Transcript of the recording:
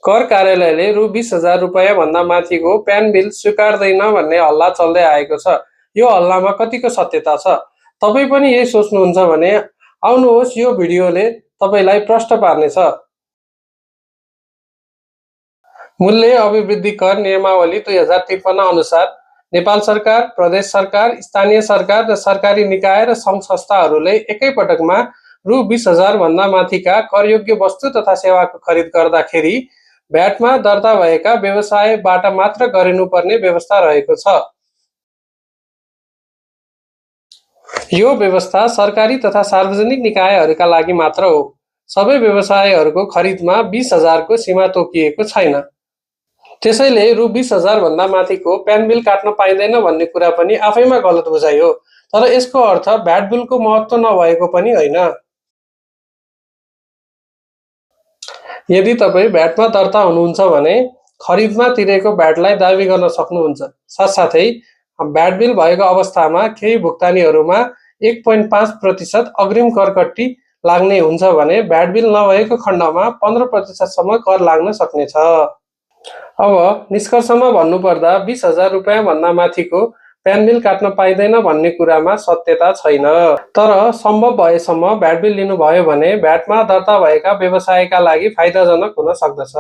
कर कार्यालयले रु 20,000 रुपैयाँ भन्दा माथिको प्यान बिल स्वीकार्दैन भन्ने हल्ला चल्दै आएको छ। यो हल्लामा कतिको सत्यता छ? तपाईँ पनि यही सोच्नुहुन्छ भने आउनुहोस्, यो भिडियोले तपाईँलाई प्रश्न पार्नेछ। मूल्य अभिवृद्धि कर नियमावली 2053 अनुसार नेपाल सरकार, प्रदेश सरकार, स्थानीय सरकार र सरकारी निकाय र सङ्घ संस्थाहरूले एकैपटकमा रु 20,000 भन्दा माथिका करयोग्य वस्तु तथा सेवाको खरिद गर्दाखेरि भ्याटमा दर्ता भएका व्यवसायबाट मात्र गरिनुपर्ने व्यवस्था रहेको छ। यो व्यवस्था सरकारी तथा सार्वजनिक निकायहरूका लागि मात्र हो। सबै व्यवसायहरूको खरिदमा 20,000 को सीमा तोकिएको छैन। त्यसैले रु 20,000 भन्दा माथिको प्यान बिल काट्न पाइँदैन भन्ने कुरा पनि आफैमा गलत बुझाइ हो। तर यसको अर्थ भ्याट बिलको महत्त्व नभएको पनि होइन। यदि तपाईँ भ्याटमा दर्ता हुनुहुन्छ भने खरिदमा तिरेको भ्याटलाई दाबी गर्न सक्नुहुन्छ। साथसाथै भ्याट बिल भएको अवस्थामा केही भुक्तानीहरूमा 1.5% अग्रिम कर कट्टी लाग्ने हुन्छ भने भ्याट बिल नभएको खण्डमा 15% सम्म कर लाग्न सक्नेछ। अब निष्कर्षमा भन्नुपर्दा 20,000 रुपैयाँ भन्दा माथिको प्यान बिल काट्न पाइँदैन भन्ने कुरामा सत्यता छैन। तर सम्भव भएसम्म भ्याट बिल लिनुभयो भने भ्याटमा दर्ता भएका व्यवसायका लागि फाइदाजनक हुन सक्दछ।